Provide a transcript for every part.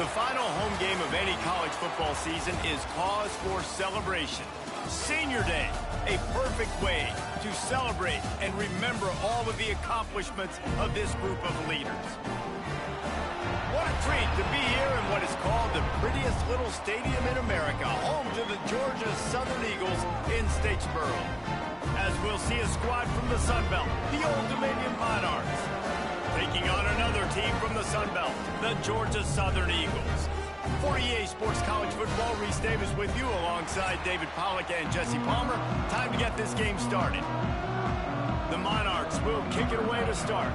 The final home game of any college football season is cause for celebration. Senior Day, a perfect way to celebrate and remember all of the accomplishments of this group of leaders. What a treat to be here in what is called the prettiest little stadium in America, home to the Georgia Southern Eagles in Statesboro. As we'll see a squad from the Sun Belt, the Old Dominion Monarchs, taking on another team from the Sun Belt, the Georgia Southern Eagles. For EA Sports College Football, Reese Davis with you alongside David Pollack and Jesse Palmer. Time to get this game started. The Monarchs will kick it away to start.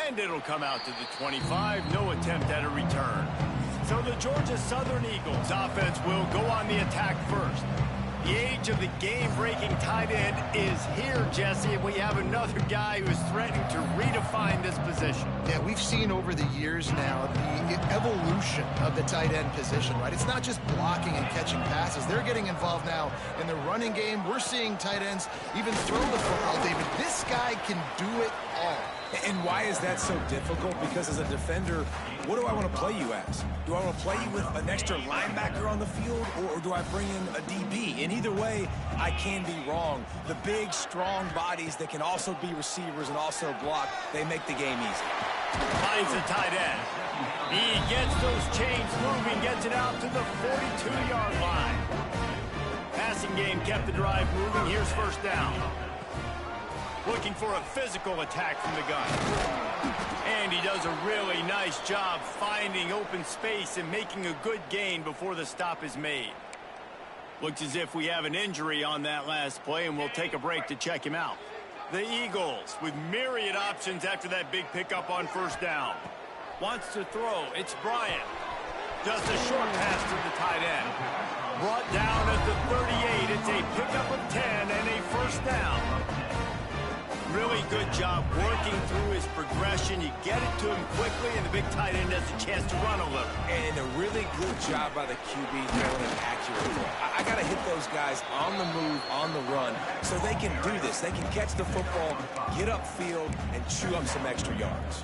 And it'll come out to the 25. No attempt at a return. So the Georgia Southern Eagles offense will go on the attack first. The age of the game-breaking tight end is here, Jesse, and we have another guy who is threatening to redefine this position. Yeah, we've seen over the years now the evolution of the tight end position, right? It's not just blocking and catching passes. They're getting involved now in the running game. We're seeing tight ends even throw the football, David. This guy can do it all. And why is that so difficult? Because as a defender, what do I want to play you as? Do I want to play you with an extra linebacker on the field, or do I bring in a DB? And either way, I can be wrong. The big, strong bodies that can also be receivers and also block, they make the game easy. Finds a tight end. He gets those chains moving, gets it out to the 42-yard line. Passing game kept the drive moving. Here's first down. Looking for a physical attack from the gun. And he does a really nice job finding open space and making a good gain before the stop is made. Looks as if we have an injury on that last play, and we'll take a break to check him out. The Eagles with myriad options after that big pickup on first down. Wants to throw. It's Bryant. Just a short pass to the tight end. Brought down at the 38. It's a pickup of 10 and a first down. Really good job working through his progression. You get it to him quickly, and the big tight end has a chance to run a little. And a really good job by the QB throwing an accurate throw. I got to hit those guys on the move, on the run, so they can do this. They can catch the football, get upfield, and chew up some extra yards.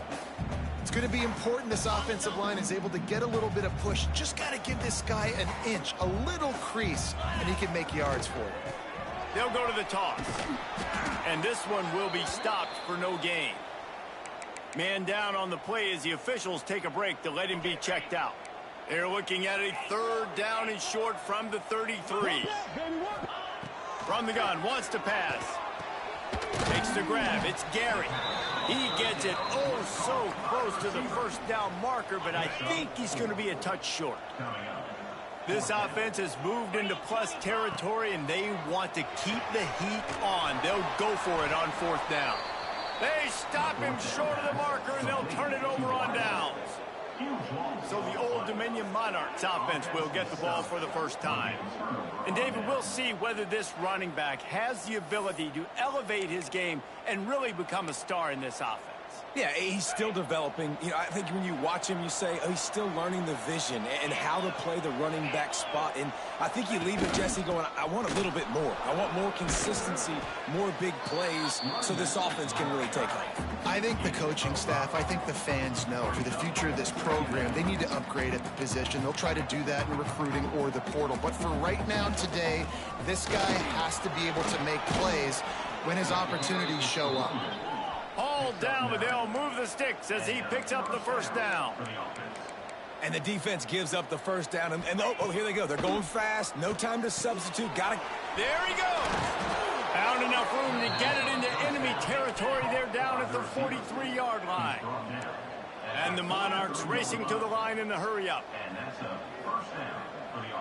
It's going to be important this offensive line is able to get a little bit of push. Just got to give this guy an inch, a little crease, and he can make yards for it. They'll go to the toss. And this one will be stopped for no gain. Man down on the play as the officials take a break to let him be checked out. They're looking at a third down and short from the 33. From the gun, wants to pass. Takes the grab. It's Gary. He gets it oh so close to the first down marker, but I think he's going to be a touch short. This offense has moved into plus territory, and they want to keep the heat on. They'll go for it on fourth down. They stop him short of the marker, and they'll turn it over on downs. So the Old Dominion Monarchs offense will get the ball for the first time. And David, we'll see whether this running back has the ability to elevate his game and really become a star in this offense. Yeah, he's still developing. You know, I think when you watch him, you say, oh, he's still learning the vision and how to play the running back spot. And I think you leave it, Jesse, going, I want a little bit more. I want more consistency, more big plays, so this offense can really take off. I think the coaching staff, I think the fans know for the future of this program, they need to upgrade at the position. They'll try to do that in recruiting or the portal. But for right now, today, this guy has to be able to make plays when his opportunities show up. All down, but they'll move the sticks as he picks up the first down. And the defense gives up the first down. And oh, here they go. They're going fast. No time to substitute. Got it. There he goes. Found enough room to get it into enemy territory. They're down at the 43-yard line. And the Monarchs racing to the line in the hurry-up. And that's a first down for the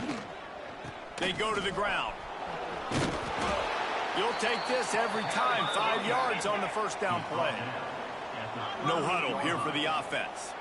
offense. They go to the ground. You'll take this every time. 5 yards on the first down play. No huddle here for the offense.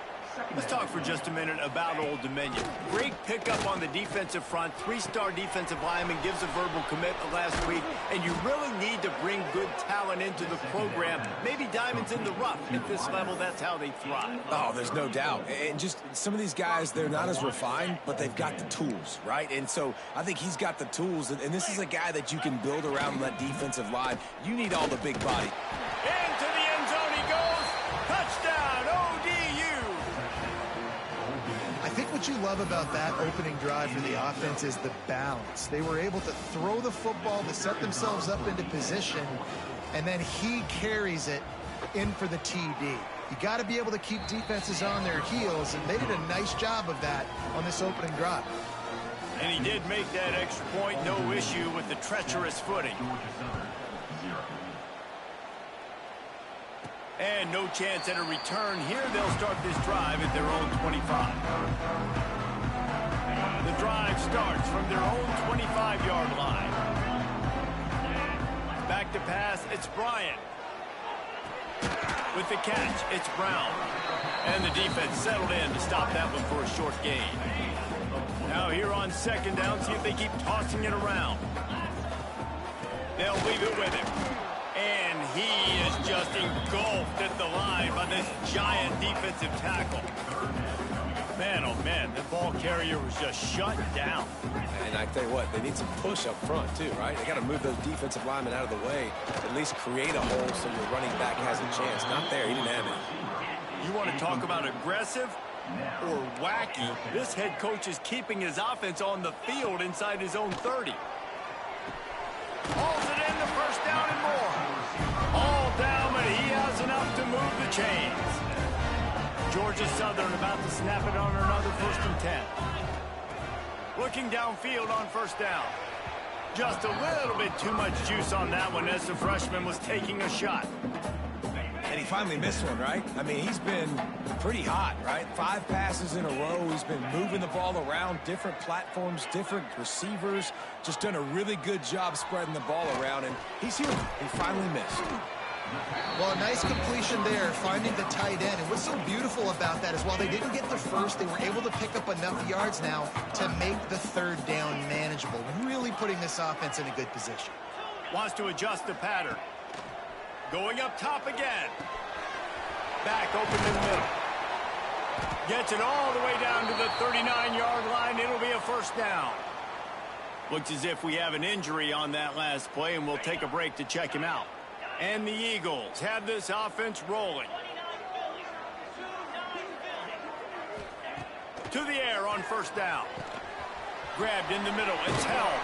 Let's talk for just a minute about Old Dominion. Great pickup on the defensive front. 3-star defensive lineman gives a verbal commitment last week, and you really need to bring good talent into the program. Maybe diamonds in the rough. At this level, that's how they thrive. Oh, there's no doubt. And just some of these guys, they're not as refined, but they've got the tools, right? And so I think he's got the tools, and this is a guy that you can build around that defensive line. You need all the big body. Into the end zone he goes. Touchdown, ODU. I think what you love about that opening drive for the offense is the balance. They were able to throw the football to set themselves up into position, and then he carries it in for the TD. You got to be able to keep defenses on their heels, and they did a nice job of that on this opening drive. And he did make that extra point, no issue with the treacherous footing. And no chance at a return here. They'll start this drive at their own 25. The drive starts from their own 25-yard line. Back to pass, it's Bryant. With the catch, it's Brown. And the defense settled in to stop that one for a short gain. Now here on second down, see if they keep tossing it around. They'll leave it with him. And he is just engulfed at the line by this giant defensive tackle. Man, oh man, the ball carrier was just shut down. And I tell you what, they need some push up front too, right? They got to move those defensive linemen out of the way, at least create a hole so your running back has a chance. Not there, he didn't have it. You want to talk about aggressive or wacky? This head coach is keeping his offense on the field inside his own 30. Hauls it in, the first down and more. All down, but he has enough to move the chains. Georgia Southern about to snap it on another 1st and 10. Looking downfield on first down. Just a little bit too much juice on that one as the freshman was taking a shot. And he finally missed one, right? I mean, he's been pretty hot, right? 5 passes in a row. He's been moving the ball around, different platforms, different receivers. Just done a really good job spreading the ball around, and he's here. He finally missed. Well, a nice completion there, finding the tight end. And what's so beautiful about that is while they didn't get the first, they were able to pick up enough yards now to make the 3rd down manageable, really putting this offense in a good position. Wants to adjust the pattern. Going up top again. Back open in the middle. Gets it all the way down to the 39-yard line. It'll be a first down. Looks as if we have an injury on that last play, and we'll take a break to check him out. And the Eagles have this offense rolling. To the air on first down. Grabbed in the middle. It's held.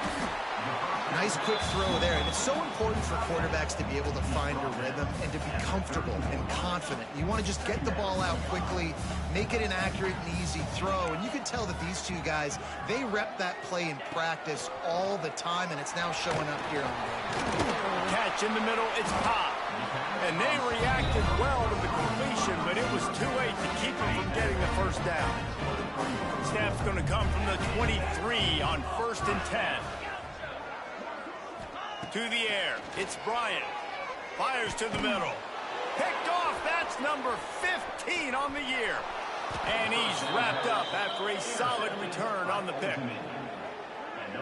Nice quick throw there, and it's so important for quarterbacks to be able to find a rhythm and to be comfortable and confident. You want to just get the ball out quickly, make it an accurate and easy throw, and you can tell that these two guys, they rep that play in practice all the time, and it's now showing up here on the game. Catch in the middle, it's Pop. And they reacted well to the completion, but it was too late to keep them from getting the first down. Snap's going to come from the 23 on 1st and 10. To the air, it's Bryant. Fires to the middle. Picked off, that's number 15 on the year. And he's wrapped up after a solid return on the pick.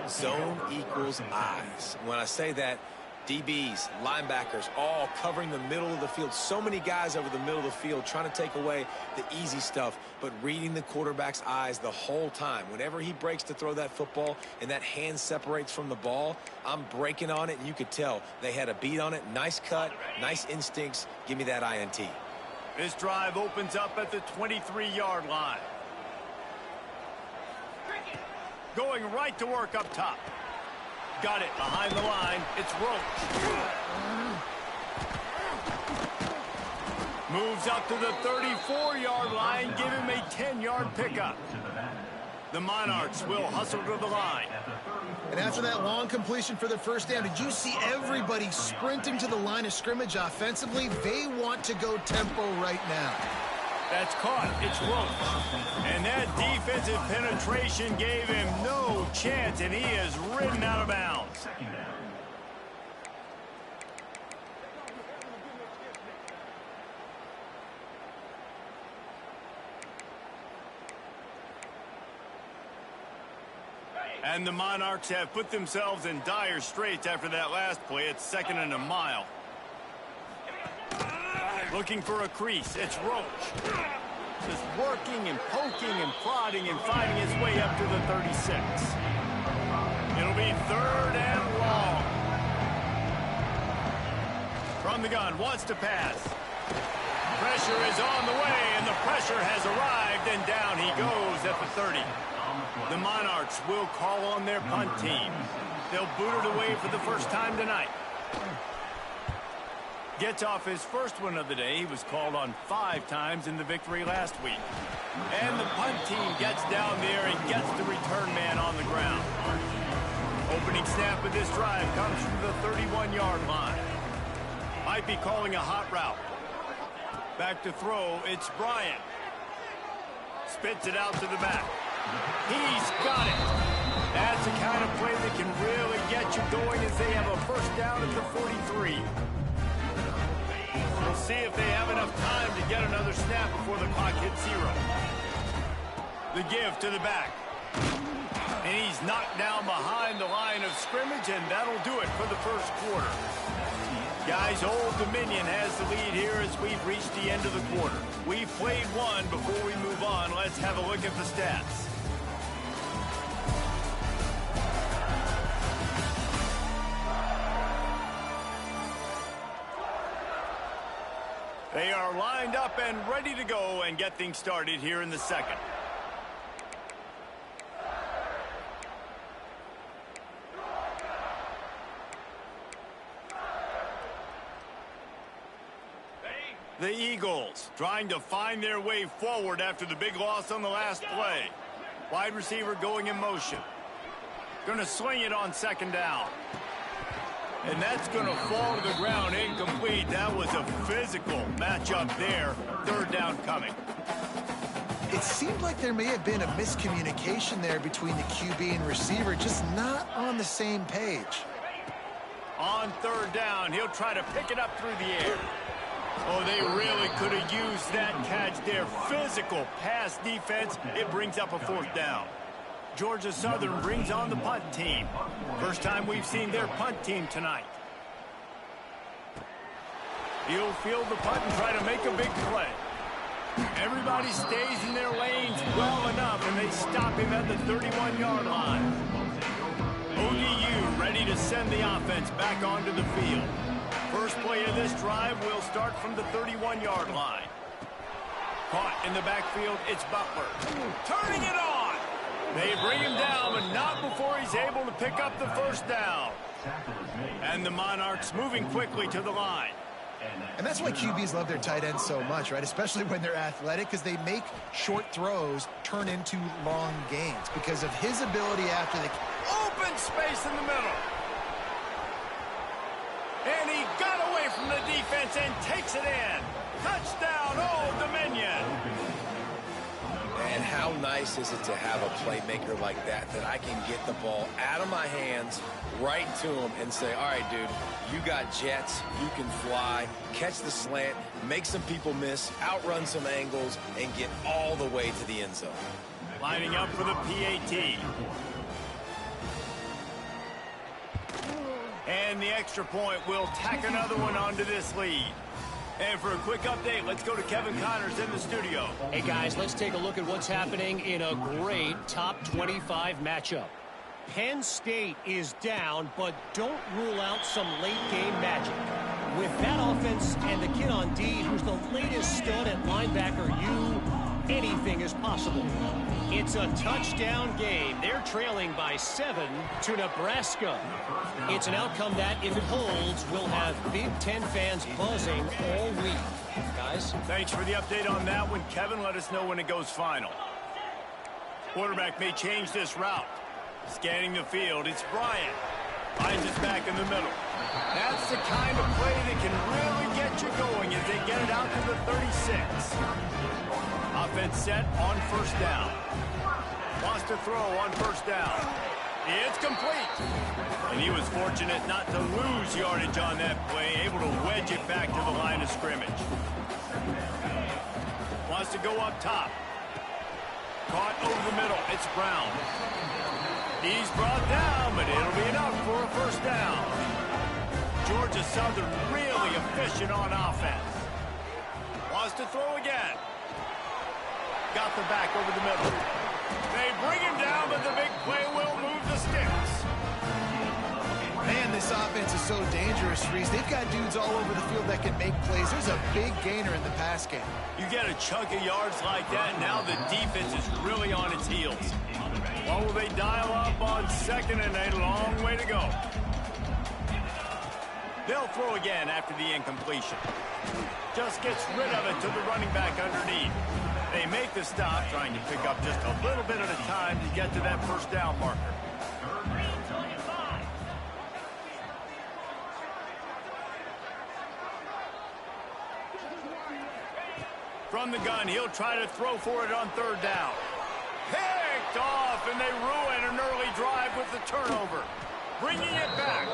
Zone equals eyes. When I say that, DBs, linebackers, all covering the middle of the field. So many guys over the middle of the field trying to take away the easy stuff, but reading the quarterback's eyes the whole time. Whenever he breaks to throw that football and that hand separates from the ball, I'm breaking on it, and you could tell they had a beat on it. Nice cut, nice instincts. Give me that INT. This drive opens up at the 23-yard line. Going right to work up top. Got it behind the line. It's Roach. Moves up to the 34-yard line. Give him a 10-yard pickup. The Monarchs will hustle to the line. And after that long completion for the first down, did you see everybody sprinting to the line of scrimmage offensively? They want to go tempo right now. That's caught. It's Roach. And that defensive penetration gave him no chance, and he is ridden out of bounds. And the Monarchs have put themselves in dire straits after that last play. It's 2nd and a mile. Looking for a crease. It's Roach. Just working and poking and prodding and finding his way up to the 36. It'll be 3rd and long. From the gun, wants to pass. Pressure is on the way, and the pressure has arrived, and down he goes at the 30. The Monarchs will call on their punt team. They'll boot it away for the first time tonight. Gets off his first one of the day. He was called on 5 times in the victory last week. And the punt team gets down there and gets the return man on the ground. Opening snap of this drive comes from the 31-yard line. Might be calling a hot route. Back to throw, it's Bryant. Spits it out to the back. He's got it. That's the kind of play that can really get you going as they have a first down at the 43. We'll see if they have enough time to get another snap before the clock hits 0. The give to the back. And he's knocked down behind the line of scrimmage, and that'll do it for the first quarter. Guys, Old Dominion has the lead here as we've reached the end of the quarter. We've played one. Before we move on, let's have a look at the stats. They are lined up and ready to go and get things started here in the second. The Eagles trying to find their way forward after the big loss on the last play. Wide receiver going in motion. Going to swing it on 2nd down. And that's going to fall to the ground incomplete. That was a physical matchup there. 3rd down coming. It seemed like there may have been a miscommunication there between the QB and receiver, just not on the same page. On 3rd down, he'll try to pick it up through the air. Oh, they really could have used that catch there. Physical pass defense. It brings up a 4th down. Georgia Southern brings on the punt team. First time we've seen their punt team tonight. He'll field the punt and try to make a big play. Everybody stays in their lanes well enough, and they stop him at the 31-yard line. ODU ready to send the offense back onto the field. First play of this drive will start from the 31-yard line. Caught in the backfield, it's Butler. Turning it on! They bring him down, but not before he's able to pick up the first down. And the Monarchs moving quickly to the line. And that's why QBs love their tight ends so much, right? Especially when they're athletic, because they make short throws turn into long gains because of his ability after the open space in the middle. And he got away from the defense and takes it in. Touchdown, Old Dominion. And how nice is it to have a playmaker like that I can get the ball out of my hands right to him and say, all right, dude, you got jets, you can fly, catch the slant, make some people miss, outrun some angles, and get all the way to the end zone. Lining up for the PAT. And the extra point will tack another one onto this lead. And for a quick update, let's go to Kevin Connors in the studio. Hey, guys, let's take a look at what's happening in a great top 25 matchup. Penn State is down, but don't rule out some late-game magic. With that offense and the kid on D, who's the latest stud at linebacker, anything is possible. It's a touchdown game. They're trailing by 7 to Nebraska. It's an outcome that, if it holds, will have Big Ten fans buzzing all week. Guys? Thanks for the update on that one, Kevin. Let us know when it goes final. Quarterback may change this route. Scanning the field, it's Bryant. Finds his back in the middle. That's the kind of play that can really get you going as they get it out to the 36. Offense set on first down. Wants to throw on first down. It's complete. And he was fortunate not to lose yardage on that play, able to wedge it back to the line of scrimmage. Wants to go up top. Caught over the middle. It's Brown. He's brought down, but it'll be enough for a first down. Georgia Southern really efficient on offense. Wants to throw again. Got the back over the middle. They bring him down, but the big play will move the sticks. Man, this offense is so dangerous, Reese. They've got dudes all over the field that can make plays. There's a big gainer in the pass game. You get a chunk of yards like that, now the defense is really on its heels. What will they dial up on second and a long way to go? They'll throw again after the incompletion. Just gets rid of it to the running back underneath. They make the stop, trying to pick up just a little bit at a time to get to that first down marker. From the gun, he'll try to throw for it on third down. Picked off, and they ruin an early drive with the turnover. Bringing it back.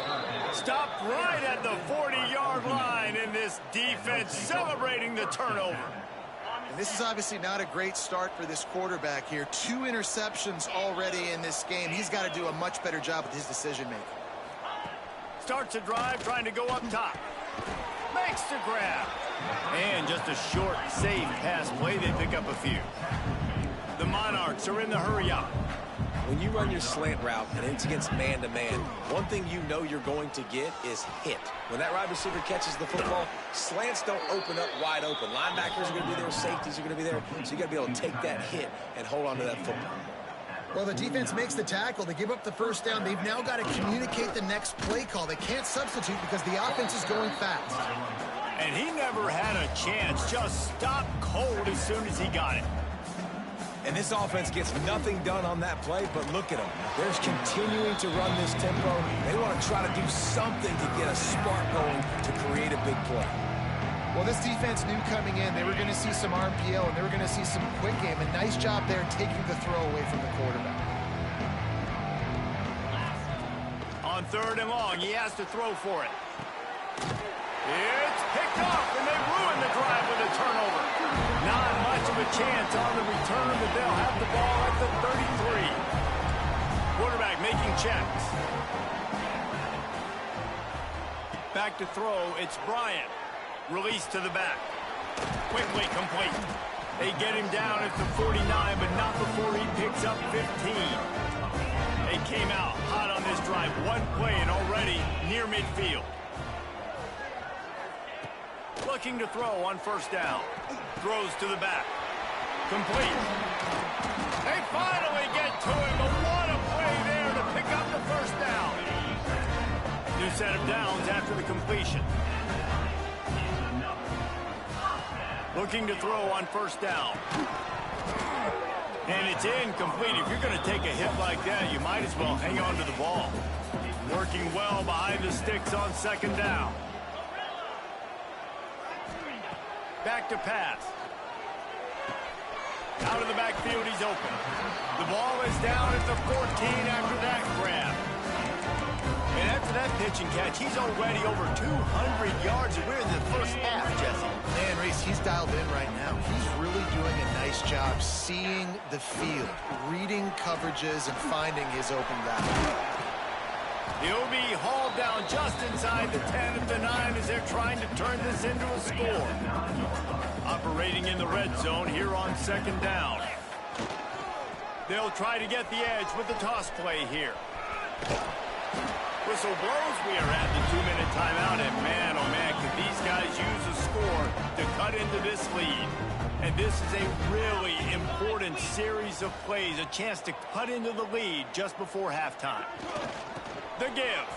Stopped right at the 40-yard line, and this defense celebrating the turnover. And this is obviously not a great start for this quarterback here. 2 interceptions already in this game. He's got to do a much better job with his decision-making. Starts a drive, trying to go up top. Makes the grab. And just a short, safe pass play. They pick up a few. The Monarchs are in the hurry-up. When you run your slant route and it's against man-to-man, one thing you know you're going to get is hit. When that wide receiver catches the football, slants don't open up wide open. Linebackers are going to be there, safeties are going to be there, so you got to be able to take that hit and hold on to that football. Well, the defense makes the tackle. They give up the first down. They've now got to communicate the next play call. They can't substitute because the offense is going fast. And he never had a chance. Just stopped cold as soon as he got it. And this offense gets nothing done on that play, but look at them. They're continuing to run this tempo. They want to try to do something to get a spark going to create a big play. Well, this defense knew coming in they were going to see some RPO and they were going to see some quick game. A nice job there taking the throw away from the quarterback. On third and long, he has to throw for it. It's picked off, and they ruin the drive with a turnover. Not much of a chance on the return, but they'll have the ball at the 33. Quarterback making checks. Back to throw, it's Bryant. Release to the back. Quickly complete. They get him down at the 49, but not before he picks up 15. They came out hot on this drive. One play and already near midfield. Looking to throw on first down. Throws to the back. Complete. They finally get to him, but what a play there to pick up the first down. New set of downs after the completion. Looking to throw on first down. And it's incomplete. If you're going to take a hit like that, you might as well hang on to the ball. Working well behind the sticks on second down. Back to pass. Out of the backfield, he's open. The ball is down at the 14 after that grab. And after that pitch and catch, he's already over 200 yards, and we're in the first half, Jesse. Man, Reese, he's dialed in right now. He's really doing a nice job seeing the field, reading coverages, and finding his open guy. He'll be hauled down just inside the 10 at the 9 as they're trying to turn this into a score. Operating in the red zone here on second down. They'll try to get the edge with the toss play here. Whistle blows. We are at the 2-minute timeout, and man, oh man, could these guys use a score to cut into this lead. And this is a really important series of plays, a chance to cut into the lead just before halftime. The give.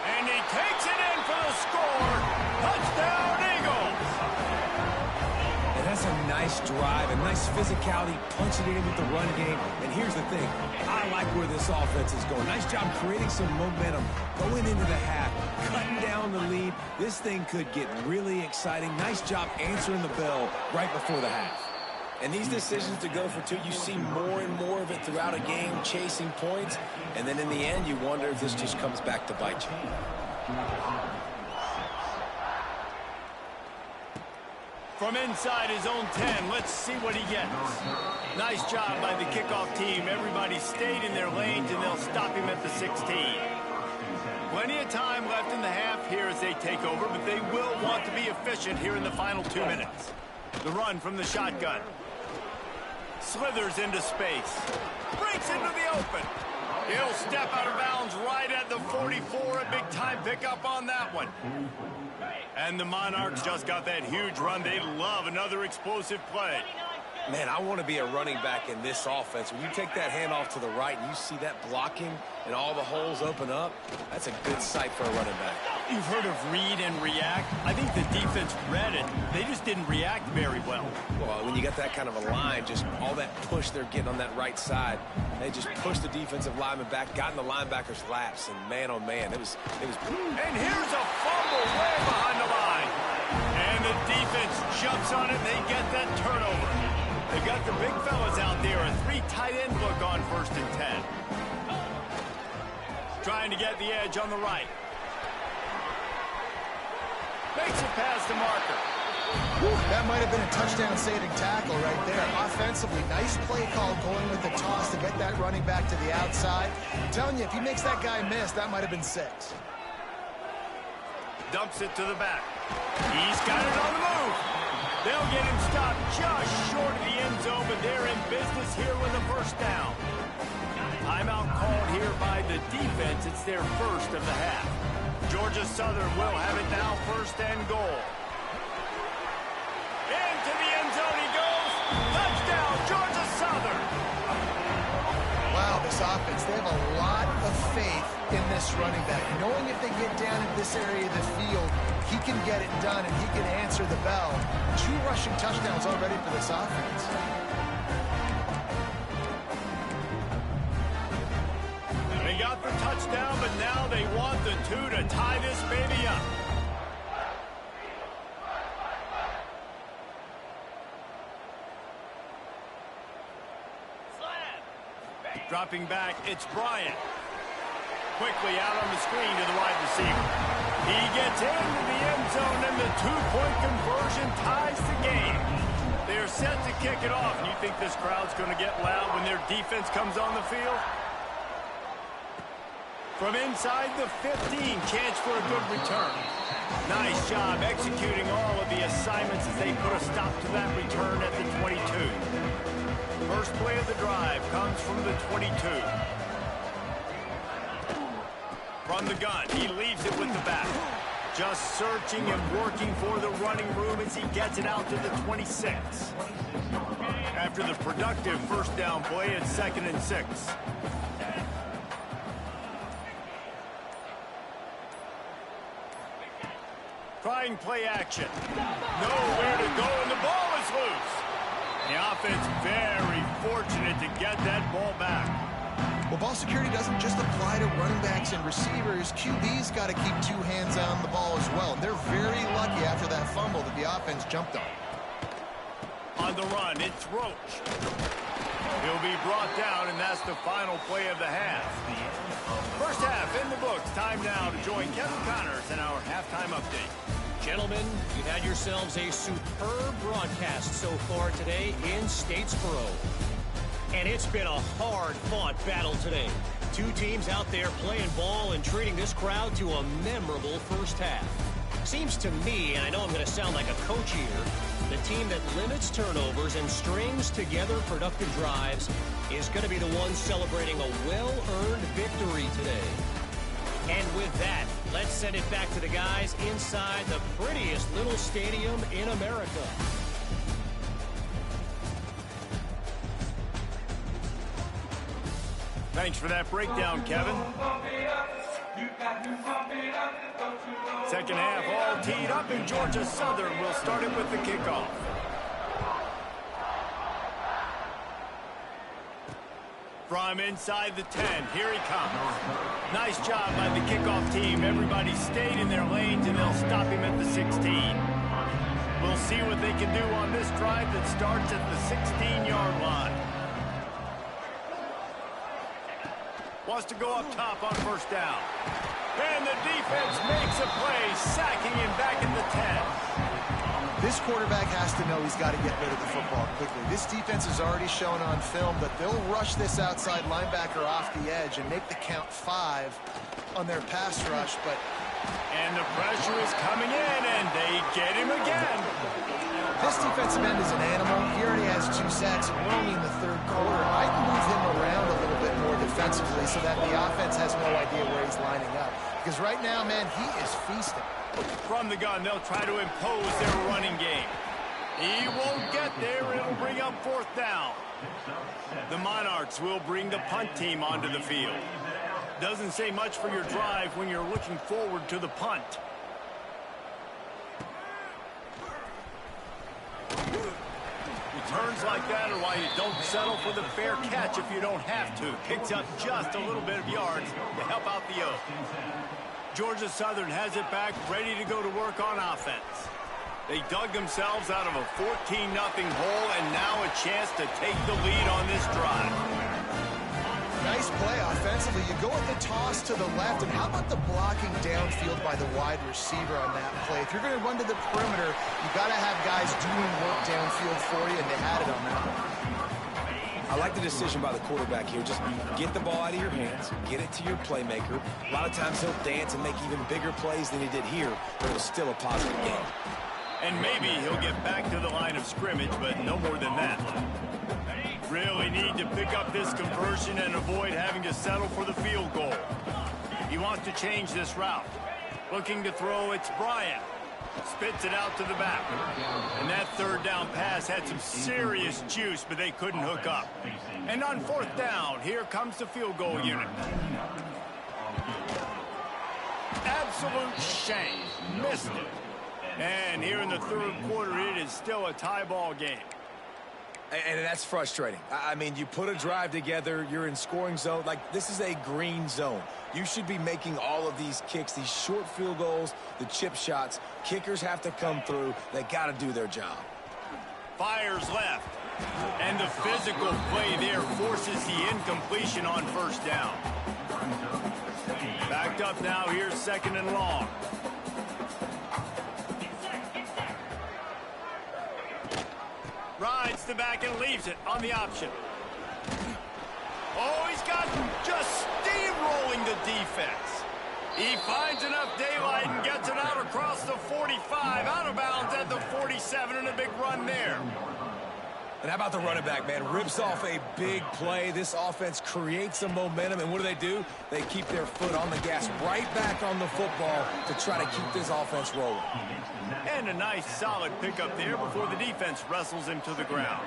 And he takes it in for the score. Touchdown, Eagles. And that's a nice drive, a nice physicality, punching it in with the run game. And here's the thing. I like where this offense is going. Nice job creating some momentum, going into the half, cutting down the lead. This thing could get really exciting. Nice job answering the bell right before the half. And these decisions to go for two, you see more and more of it throughout a game, chasing points. And then in the end, you wonder if this just comes back to bite you. From inside his own 10, let's see what he gets. Nice job by the kickoff team. Everybody stayed in their lanes, and they'll stop him at the 16. Plenty of time left in the half here as they take over, but they will want to be efficient here in the final 2 minutes. The run from the shotgun. Slithers into space. Breaks into the open. He'll step out of bounds right at the 44. A big-time pickup on that one. And the Monarchs just got that huge run. They love another explosive play. Man, I want to be a running back in this offense. When you take that handoff to the right and you see that blocking and all the holes open up, that's a good sight for a running back. You've heard of read and react. I think the defense read it. They just didn't react very well. Well, when you got that kind of a line, just all that push they're getting on that right side, they just pushed the defensive lineman back, got in the linebacker's laps, and man, oh man, it was. And here's a fumble way behind the line. And the defense jumps on it, and they get that turnover. They've got the big fellas out there, a 3 tight end look on 1st and 10. Trying to get the edge on the right. Makes it past the marker. That might have been a touchdown-saving tackle right there. Offensively, nice play call going with the toss to get that running back to the outside. I'm telling you, if he makes that guy miss, that might have been 6. Dumps it to the back. He's got it on the move. They'll get him stopped just short of the end zone, but they're in business here with a 1st down. Timeout called here by the defense. It's their 1st of the half. Georgia Southern will have it now, 1st and goal. Into the end zone he goes. Touchdown, Georgia Southern. Wow, this offense, they have a lot of faith in this running back. Knowing if they get down in this area of the field, he can get it done and he can answer the bell. 2 rushing touchdowns already for this offense. They got the touchdown, but now they want the 2 to tie this baby up. Dropping back, it's Bryant. Quickly out on the screen to the wide receiver. He gets into the end zone, and the 2-point conversion ties the game. They're set to kick it off. And you think this crowd's going to get loud when their defense comes on the field? From inside the 15, chance for a good return. Nice job executing all of the assignments as they put a stop to that return at the 22. First play of the drive comes from the 22. From the gun, he leaves it with the back. Just searching and working for the running room as he gets it out to the 26. After the productive 1st down play, it's 2nd and 6. Trying play action. Nowhere to go, and the ball is loose. The offense very fortunate to get that ball back. Well, ball security doesn't just apply to running backs and receivers. QB's got to keep 2 hands on the ball as well. And they're very lucky after that fumble that the offense jumped on. On the run, it's Roach. He'll be brought down, and that's the final play of the half. 1st half in the books. Time now to join Kevin Connors in our halftime update. Gentlemen, you've had yourselves a superb broadcast so far today in Statesboro. And it's been a hard-fought battle today. 2 teams out there playing ball and treating this crowd to a memorable 1st half. Seems to me, and I know I'm going to sound like a coach here, the team that limits turnovers and strings together productive drives is going to be the one celebrating a well-earned victory today. And with that, let's send it back to the guys inside the prettiest little stadium in America. Thanks for that breakdown, Kevin. 2nd half all teed up, and Georgia Southern will start it with the kickoff. From inside the 10, here he comes. Nice job by the kickoff team. Everybody stayed in their lanes, and they'll stop him at the 16. We'll see what they can do on this drive that starts at the 16-yard line. Wants to go up top on 1st down. And the defense makes a play, sacking him back at the 10. This quarterback has to know he's got to get rid of the football quickly. This defense has already shown on film that they'll rush this outside linebacker off the edge and make the count 5 on their pass rush, but... And the pressure is coming in, and they get him again. This defensive end is an animal. He already has 2 sacks, and we're only in the 3rd quarter. I'd move him around a little bit more defensively so that the offense has no idea where he's lining up. Because right now, man, he is feasting. From the gun, they'll try to impose their running game. He won't get there. It'll bring up 4th down. The Monarchs will bring the punt team onto the field. Doesn't say much for your drive when you're looking forward to the punt. Returns like that are why you don't settle for the fair catch if you don't have to. Picks up just a little bit of yards to help out the Oak. Georgia Southern has it back, ready to go to work on offense. They dug themselves out of a 14-0 hole, and now a chance to take the lead on this drive. Nice play offensively. You go with the toss to the left, and how about the blocking downfield by the wide receiver on that play? If you're going to run to the perimeter, you got to have guys doing work downfield for you, and they had it on that one. I like the decision by the quarterback here. Just get the ball out of your hands, get it to your playmaker. A lot of times he'll dance and make even bigger plays than he did here, but it was still a positive game. And maybe he'll get back to the line of scrimmage, but no more than that. Really need to pick up this conversion and avoid having to settle for the field goal. He wants to change this route. Looking to throw, it's Bryant. Spits it out to the back. And that 3rd down pass had some serious juice, but they couldn't hook up. And on 4th down, here comes the field goal unit. Absolute shame. Missed it. And here in the 3rd quarter, it is still a tie ball game. And that's frustrating. I mean, you put a drive together, you're in scoring zone. Like, this is a green zone. You should be making all of these kicks, these short field goals, the chip shots. Kickers have to come through. They got to do their job. Fires left. And the physical play there forces the incompletion on 1st down. Backed up now, here's 2nd and long. Rides the back and leaves it on the option. Oh, he's got just steamrolling the defense. He finds enough daylight and gets it out across the 45, out of bounds at the 47, and a big run there. And how about the running back, man? Rips off a big play. This offense creates some momentum, and what do? They keep their foot on the gas, right back on the football to try to keep this offense rolling. And a nice, solid pickup there before the defense wrestles him to the ground.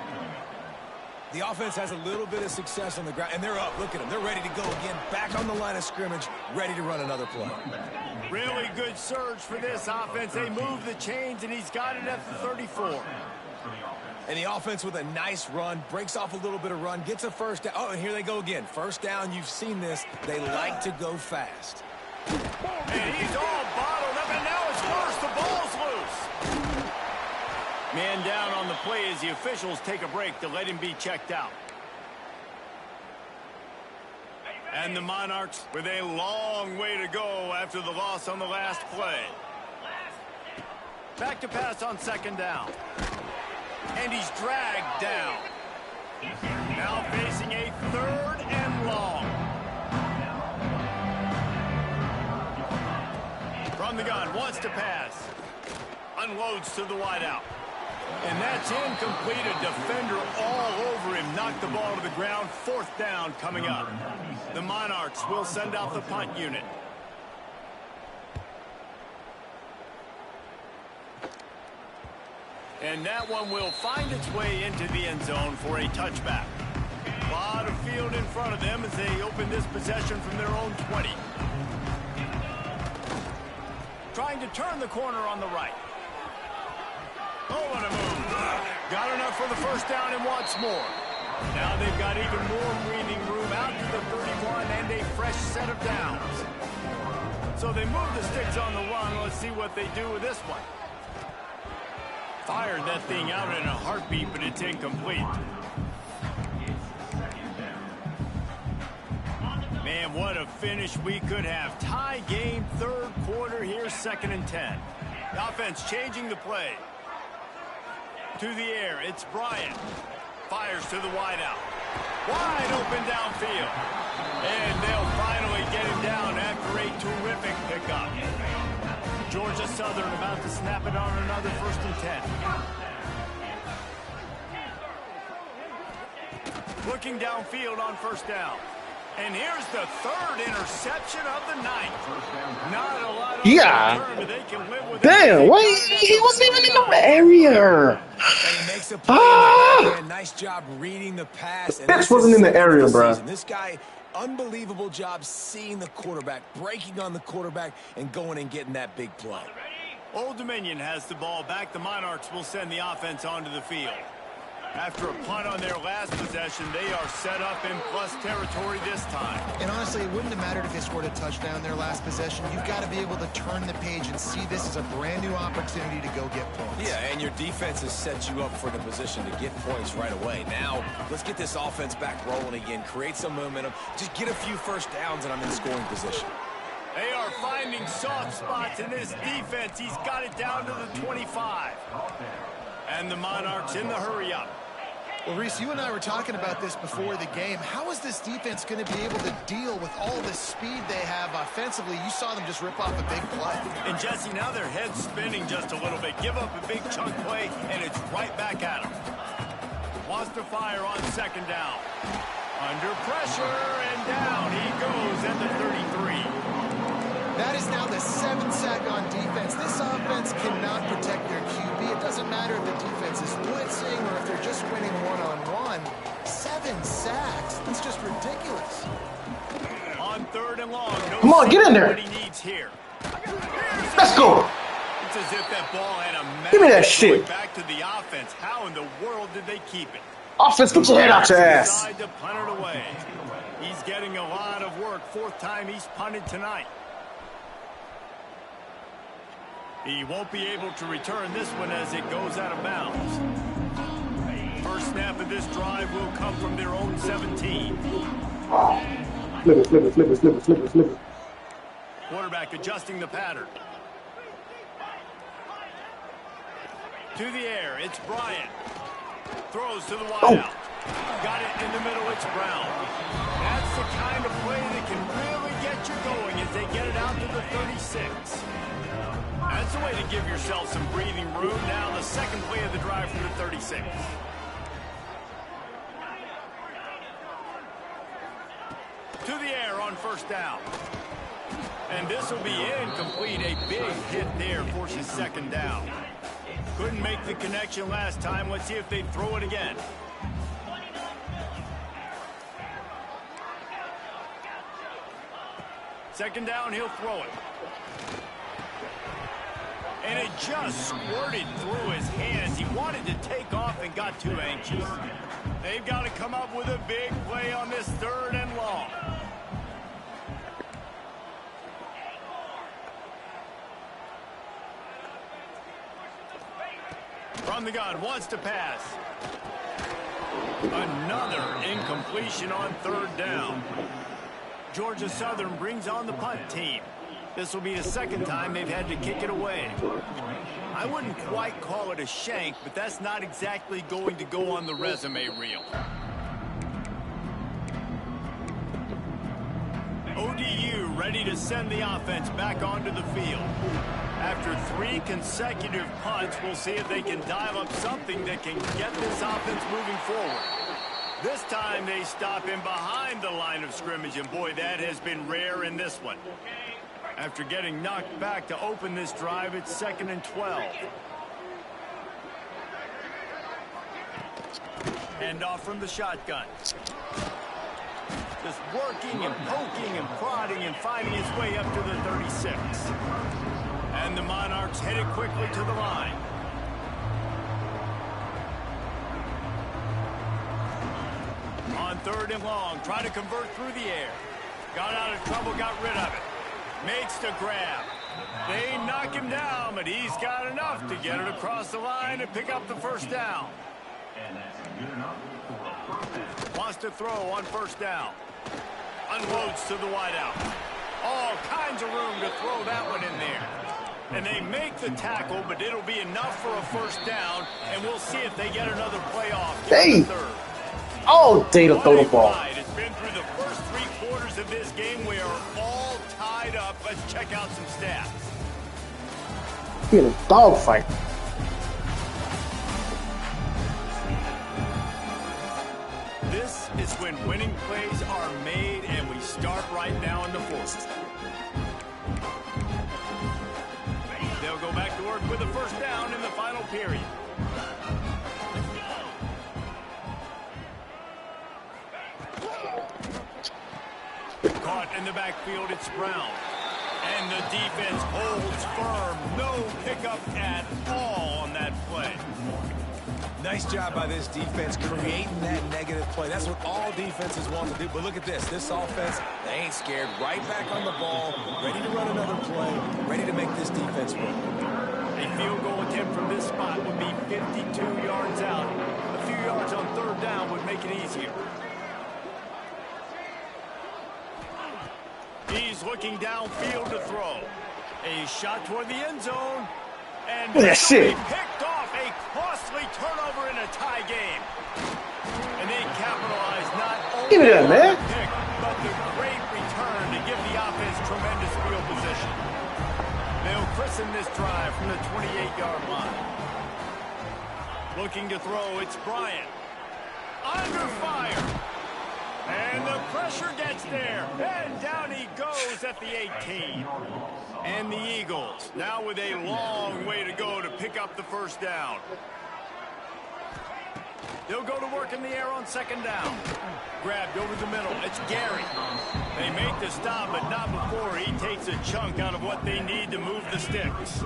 The offense has a little bit of success on the ground, and they're up. Look at them. They're ready to go again, back on the line of scrimmage, ready to run another play. Really good surge for this offense. They move the chains, and he's got it at the 34. And the offense with a nice run, breaks off a little bit of run, gets a 1st down. Oh, and here they go again. 1st down, you've seen this. They like to go fast. And he's all bottled up, and now it's worse. The ball's loose. Man down on the play as the officials take a break to let him be checked out. And the Monarchs with a long way to go after the loss on the last play. Back to pass on 2nd down. And he's dragged down. Now facing a 3rd and long. From the gun, wants to pass. Unloads to the wideout. And that's incomplete. A defender all over him. Knocked the ball to the ground. 4th down coming up. The Monarchs will send out the punt unit. And that one will find its way into the end zone for a touchback. A lot of field in front of them as they open this possession from their own 20. Trying to turn the corner on the right. Oh, what a move. Got enough for the 1st down and wants more. Now they've got even more breathing room out to the 31 and a fresh set of downs. So they move the sticks on the run. Let's see what they do with this one. Fired that thing out in a heartbeat, but it's incomplete. Man, what a finish we could have. Tie game, 3rd quarter here, 2nd and 10. The offense changing the play. To the air, it's Bryant. Fires to the wideout. Wide open downfield. And they'll finally get him down after a terrific pickup. Georgia Southern about to snap it on another 1st and 10. Looking downfield on 1st down. And here's the 3rd interception of the night. Not a lot of return, but they can live with it. Damn, why he wasn't even in the area? And he makes a play in the back end. Nice job reading the pass. And Pitts wasn't in the area, bro. This guy, unbelievable job seeing the quarterback, breaking on the quarterback, and going and getting that big play. Old Dominion has the ball back. The Monarchs will send the offense onto the field. After a punt on their last possession, they are set up in plus territory this time. And honestly, it wouldn't have mattered if they scored a touchdown their last possession. You've got to be able to turn the page and see this as a brand new opportunity to go get points. Yeah, and your defense has set you up for the position to get points right away. Now, let's get this offense back rolling again, create some momentum, just get a few 1st downs, and I'm in scoring position. They are finding soft spots in this defense. He's got it down to the 25. And the Monarchs in the hurry-up. Well, Reese, you and I were talking about this before the game. How is this defense going to be able to deal with all the speed they have offensively? You saw them just rip off a big play. And, Jesse, now their head's spinning just a little bit. Give up a big chunk play, and it's right back at them. Wants to fire on 2nd down. Under pressure, and down he goes at the 33. That is now the 7th sack on defense. This offense cannot protect their QB. It doesn't matter if the defense is blitzing or if they're just winning one-on-one. 7 sacks. That's just ridiculous. On 3rd and long. No, come on, get in there. He needs here. Let's go. It's as if that ball had a Give me that shit. back to the offense. How in the world did they keep it? Offense, get your head out your ass. Decide to punt it away. He's getting a lot of work. 4th time he's punted tonight. He won't be able to return this one as it goes out of bounds. First snap of this drive will come from their own 17. Flip it, flip it, flip it, flip it, flip it, flip it. Quarterback adjusting the pattern. To the air, it's Bryant. Throws to the wideout. Got it in the middle, it's Brown. That's the kind of play that can really get you going as they get it out to the 36. That's a way to give yourself some breathing room. Now the 2nd play of the drive for the 36. To the air on 1st down. And this will be incomplete. A big hit there forces 2nd down. Couldn't make the connection last time. Let's see if they throw it again. Second down, he'll throw it. And it just squirted through his hands. He wanted to take off and got too anxious. They've got to come up with a big play on this 3rd and long. From the gun, wants to pass. Another incompletion on 3rd down. Georgia Southern brings on the punt team. This will be the 2nd time they've had to kick it away. I wouldn't quite call it a shank, but that's not exactly going to go on the resume reel. ODU ready to send the offense back onto the field. After 3 consecutive punts, we'll see if they can dial up something that can get this offense moving forward. This time they stop him behind the line of scrimmage, and boy, that has been rare in this one. After getting knocked back to open this drive, it's 2nd and 12. Hand off from the shotgun. Just working and poking and prodding and finding his way up to the 36. And the Monarchs headed quickly to the line. On 3rd and long, trying to convert through the air. Got out of trouble, got rid of it. Makes the grab. They knock him down, but he's got enough to get it across the line and pick up the 1st down. Wants to throw on 1st down. Unloads to the wideout. All kinds of room to throw that one in there. And they make the tackle, but it'll be enough for a first down, and we'll see if they get another play off. Hey! Oh, Data throw the ball. It's been through the first 3 quarters of this game. We are all tied up. Let's check out some stats. In a dogfight. This is when winning plays are made, and we start right now in the fourth. They'll go back to work with a first down in the final period. Caught in the backfield, it's Brown. And the defense holds firm. No pickup at all on that play. Nice job by this defense creating that negative play. That's what all defenses want to do. But look at this. This offense, they ain't scared. Right back on the ball, ready to run another play, ready to make this defense work. A field goal attempt from this spot would be 52 yards out. A few yards on third down would make it easier. He's looking downfield to throw. A shot toward the end zone. And that shit. Picked off a costly turnover in a tie game. And they capitalized not only Give me that, on man. the pick, but the great return to give the offense tremendous field position. They'll christen this drive from the 28-yard line. Looking to throw, it's Bryant. Under fire. And the pressure gets there. And down he goes at the 18. And the Eagles now with a long way to go to pick up the first down. They'll go to work in the air on second down. Grabbed over the middle. It's Gary. They make the stop, but not before he takes a chunk out of what they need to move the sticks.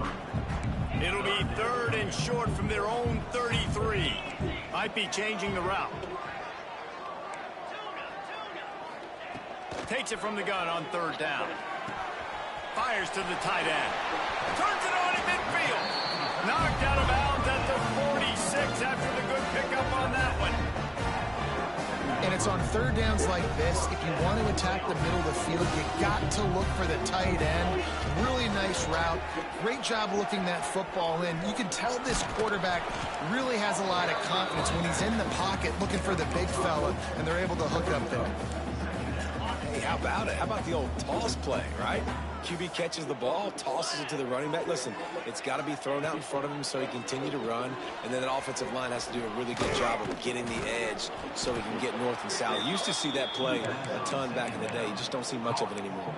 It'll be 3rd and short from their own 33. Might be changing the route. Takes it from the gun on third down. Fires to the tight end. Turns it on in midfield. Knocked out of bounds at the 46 after the good pickup on that one. And it's on third downs like this. If you want to attack the middle of the field, you got to look for the tight end. Really nice route. Great job looking that football in. You can tell this quarterback really has a lot of confidence when he's in the pocket looking for the big fella, and they're able to hook up there. Hey, how about it? How about the old toss play, right? QB catches the ball, tosses it to the running back. Listen, it's got to be thrown out in front of him so he can continue to run. And then that offensive line has to do a really good job of getting the edge so he can get north and south. You used to see that play a ton back in the day. You just don't see much of it anymore.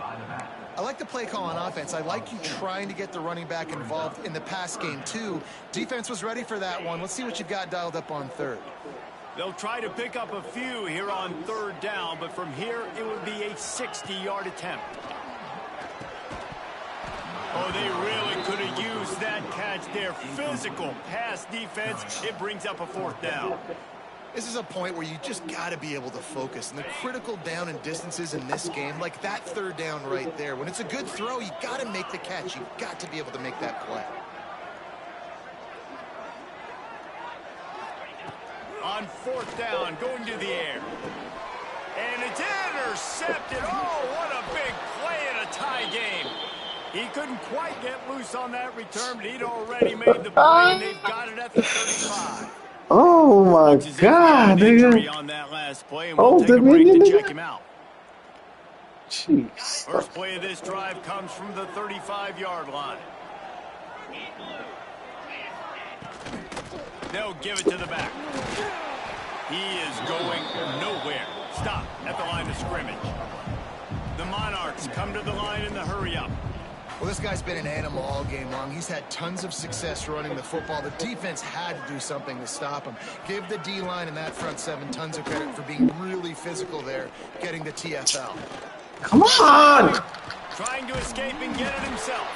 I like the play call on offense. I like you trying to get the running back involved in the pass game, too. Defense was ready for that one. Let's see what you've got dialed up on third. They'll try to pick up a few here on third down, but from here it would be a 60-yard attempt. Oh, they really could have used that catch there. Physical pass defense. It brings up a fourth down. This is a point where you just got to be able to focus. And the critical down and distances in this game, like that third down right there, when it's a good throw, you got to make the catch. You've got to be able to make that play. On fourth down, going to the air. And it's intercepted. Oh, what a big play in a tie game. He couldn't quite get loose on that return, but he'd already made the play, and they've got it at the 35. Oh, my God, nigga. On that last play, and we'll take a break to check him out. Jeez. First play of this drive comes from the 35-yard line. They'll give it to the back. He is going nowhere. Stop at the line of scrimmage. The Monarchs come to the line in the hurry-up. Well, this guy's been an animal all game long. He's had tons of success running the football. The defense had to do something to stop him. Give the D-line and that front seven tons of credit for being really physical there, getting the TFL. Come on! Trying to escape and get it himself.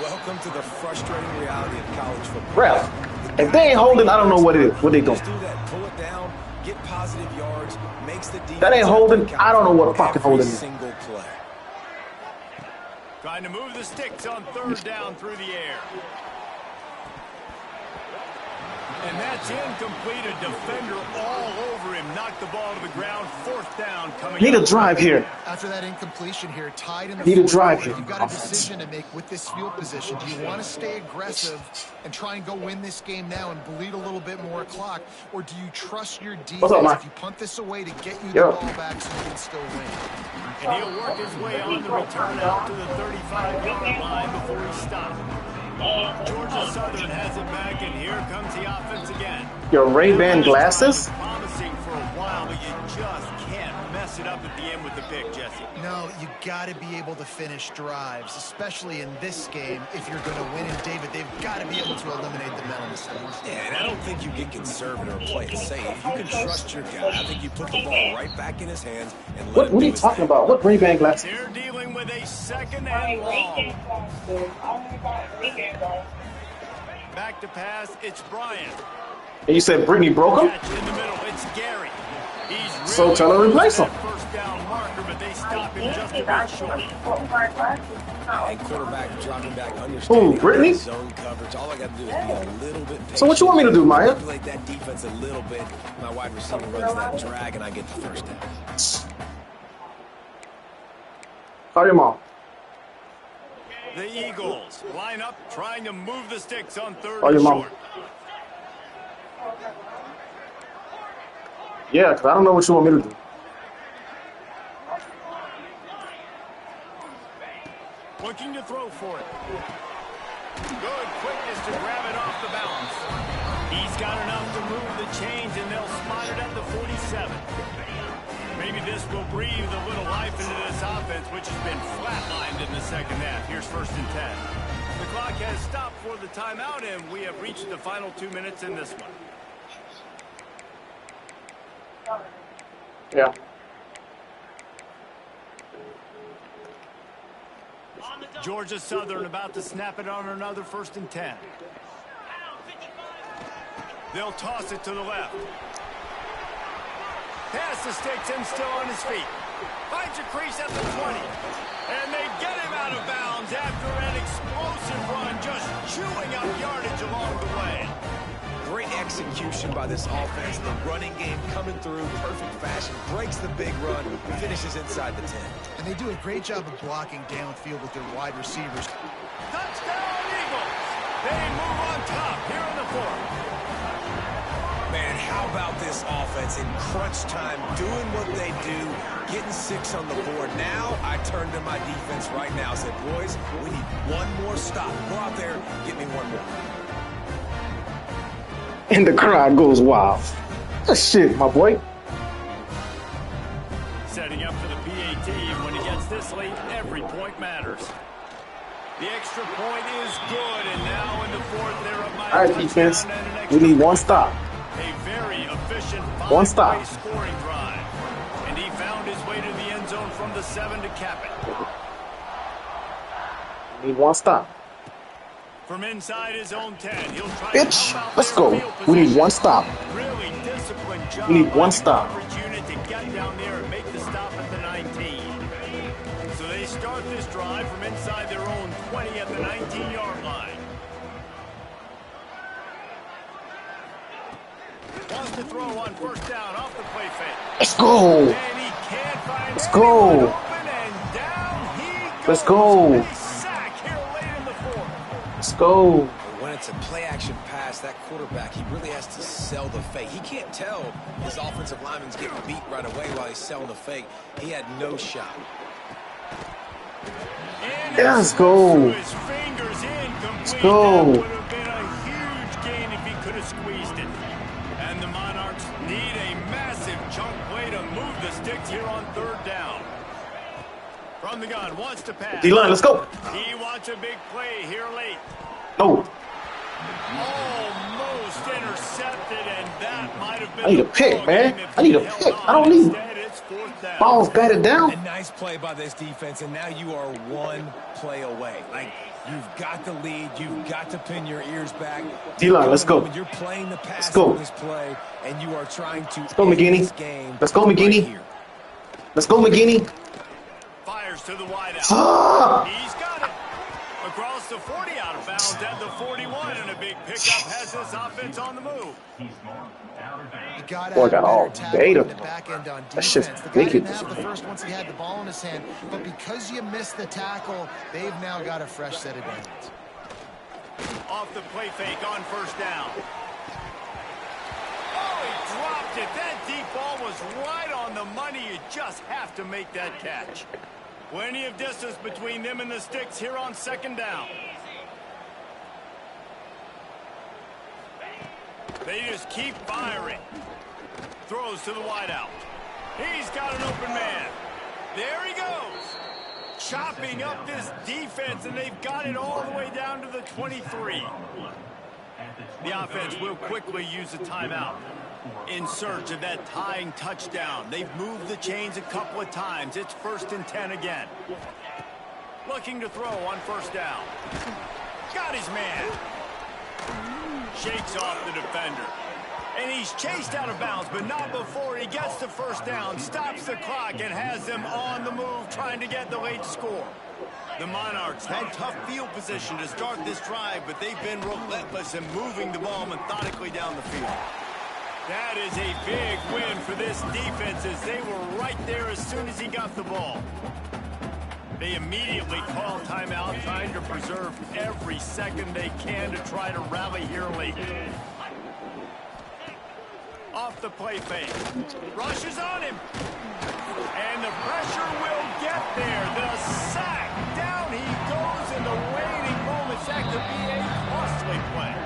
Welcome to the frustrating reality of college football. Ref, if they ain't holding, I don't know what it is. What they doing? Just do that. Pull it down, get positive yards, makes the defense. That ain't holding. I don't know what fucking holding is. Single play. Trying to move the sticks on third down through the air. And that's incomplete. A defender all over him. Knocked the ball to the ground. Fourth down coming Need up. a drive here. After that incompletion here, tied in the Need a fourth drive quarter, here. you've got a decision to make with this field position. Do you want to stay aggressive and try and go win this game now and bleed a little bit more clock, or do you trust your defense What's up, man? if you punt this away to get you Yo. the ball back so you can still win? And he'll work his way on the return out to the 35-yard line before he stops. Georgia Southern has it back, and here comes the offense again. Your Ray-Ban glasses? Promising for a while, but you just can't mess it up at the end with the pick, Jesse. No, you got to be able to finish drives, especially in this game. If you're going to win, and David, they've got to be able to eliminate the mental mistakes. Yeah, and I don't think you get conservative or play it safe. You can trust your guy. I think you put the ball right back in his hands and let him What do are you his talking thing. about? What Ray-Ban glasses? They're dealing with a second and long. Back to pass, it's Bryant. And you said Brittany broke him? Catch in the middle, it's Gary. He's So really tell her to replace him. that first down marker, but they stop him just a bit short. And quarterback dropping back, understanding Brittany? zone coverage. All I got to do is be a little bit patient. So what you want me to do, Maya? Manipulate that defense a little bit. My wide receiver runs that drag, and I get the first down. Call your mom. The Eagles line up, trying to move the sticks on third Call your and mom. short. Yeah, because I don't know what you want me to do. Looking to throw for it. Good quickness to grab it off the bounce. He's got enough to move the chains, and they'll spot it at the 47. Maybe this will breathe a little life into this offense, which has been flatlined in the second half. Here's 1st and 10. The clock has stopped for the timeout, and we have reached the final 2 minutes in this one. Yeah. Georgia Southern about to snap it on another 1st and 10. They'll toss it to the left. Pass the sticks and still on his feet. Finds a crease at the 20. And they get him out of bounds after an explosive run, just chewing up yardage along the way. Great execution by this offense. The running game coming through, perfect fashion, breaks the big run, finishes inside the 10. And they do a great job of blocking downfield with their wide receivers. Touchdown, Eagles! They move on top here in the 4th. Man, how about this offense in crunch time, doing what they do, getting 6 on the board. Now I turn to my defense right now. I said, boys, we need one more stop. Go out there, get me one more. And the crowd goes wild. That shit, my boy. Setting up for the PAT. When he gets this late, every point matters. The extra point is good, and now in the 4th, they're up by All right, a defense. touchdown and an We extra need one stop. A very efficient One stop. five-play scoring drive. And he found his way to the end zone from the 7 to cap it. We need one stop. From inside his own 10, he'll try Bitch, to help out let's their go. field We need position. one stop. Really disciplined job. We need by one the stop. coverage unit to get down there and make the stop at the 19. So they start this drive from inside their own 20 at the 19-yard line. Wants to throw on 1st down off the play fake. Let's go. And he can't find Let's anyone go. open, and down he goes. Let's go. A sack here late in the 4th. Let's go. When it's a play-action pass, that quarterback, he really has to sell the fake. He can't tell his offensive lineman's getting beat right away while he's selling the fake. He had no shot. And Yeah, let's go. his fingers incomplete. Let's go. That would have been a huge gain if he could have squeezed it. And the Monarchs need a massive chunk play to move the sticks here on 3rd down. From the gun, wants to pass. D-line, let's go. He wants a big play here late. No. Almost intercepted, and that might have been I need a the pick, ball man. game if I need a he held pick. on. I don't need Instead, it's 4th down. balls batted down. A nice play by this defense, and now you are one play away. Like, you've got the lead. You've got to pin your ears back. D-line, let's go. You're playing the pass Let's go. on this play, and you are trying to go, end McGinney. this game. Let's go, McGinney. Right here. Let's go, McGinney. Fires to the wide out. Ah! He's got it. Across the 40 out of bounds at the 41, and a big pickup has this offense on the move. He's marked out of bounds. You got to Boy, have got all better tackling beta. in the back end on That defense. shit's The guy didn't ridiculous. have the first once he had the ball in his hand, but because you missed the tackle, they've now got a fresh set of downs. Off the play fake on first down. Oh, he dropped it. That deep ball was right on the money. You just have to make that catch. Plenty of distance between them and the sticks here on second down. They just keep firing. Throws to the wideout. He's got an open man. There he goes. Chopping up this defense, and they've got it all the way down to the 23. The offense will quickly use a timeout in search of that tying touchdown. They've moved the chains a couple of times. It's 1st and 10 again. Looking to throw on first down. Got his man. Shakes off the defender. And he's chased out of bounds, but not before he gets the first down, stops the clock, and has them on the move trying to get the late score. The Monarchs had tough field position to start this drive, but they've been relentless in moving the ball methodically down the field. That is a big win for this defense, as they were right there as soon as he got the ball. They immediately call timeout, trying to preserve every second they can to try to rally here late. Off the play fake. Rushes on him. And the pressure will get there. The sack. Down he goes in the waiting moments. That could be a costly play.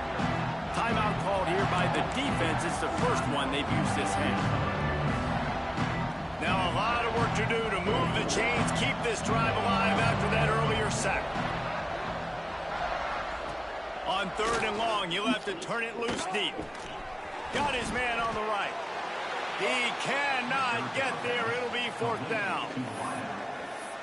Timeout called here by the defense. It's the first one they've used this hand. Now a lot of work to do to move the chains, keep this drive alive after that earlier sack. On 3rd and long, you'll have to turn it loose deep. Got his man on the right. He cannot get there. It'll be 4th down.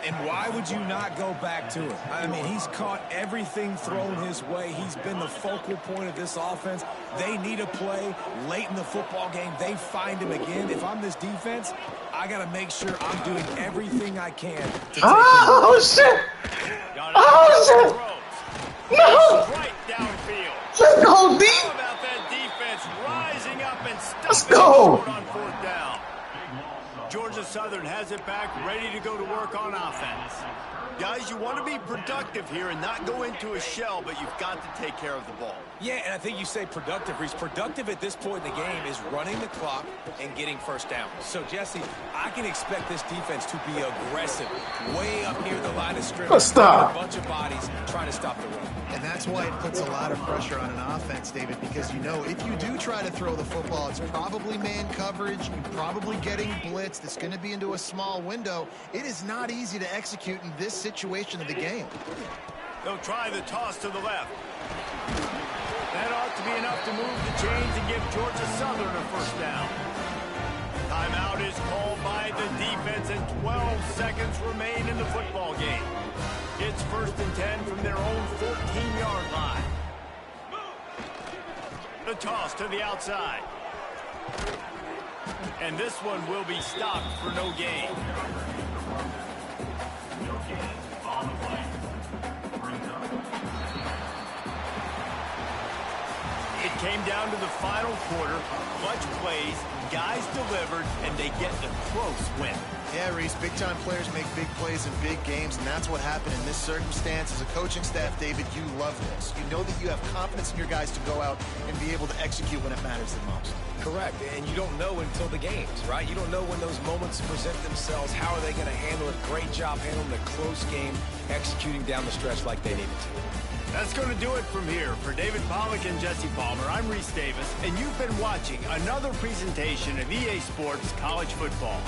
And why would you not go back to it? I mean, he's caught everything thrown his way. He's been the focal point of this offense. They need a play late in the football game. They find him again. If I'm this defense, I got to make sure I'm doing everything I can to take him. Oh, shit. Oh, shit. No. Right downfield. Let's go deep. How about that defense rising up and Let's stopping go. short on 4th down? Georgia Southern has it back, ready to go to work on offense. Guys, you want to be productive here and not go into a shell, but you've got to take care of the ball. Yeah, and I think you say productive, Reese. Productive at this point in the game is running the clock and getting first down. So, Jesse, I can expect this defense to be aggressive, way up near the line of scrimmage. Stop. A bunch of bodies trying to stop the run. And that's why it puts a lot of pressure on an offense, David, because you know if you do try to throw the football, it's probably man coverage, you're probably getting blitzed, it's going to be into a small window. It is not easy to execute in this situation of the game. They'll try the toss to the left. That ought to be enough to move the chains and give Georgia Southern a first down. Timeout is called by the defense, and 12 seconds remain in the football game. It's 1st and 10 from their own 14-yard line. The toss to the outside. And this one will be stopped for no gain. On the play. Brings up. It came down to the final quarter. Clutch plays, guys delivered, and they get a close win. Yeah, Reese, big-time players make big plays in big games, and that's what happened in this circumstance. As a coaching staff, David, you love this. You know that you have confidence in your guys to go out and be able to execute when it matters the most. Correct, and you don't know until the games, right? You don't know when those moments present themselves. How are they going to handle it? Great job handling the close game, executing down the stretch like they needed to. That's going to do it from here. For David Pollack and Jesse Palmer, I'm Reese Davis, and you've been watching another presentation of EA Sports College Football.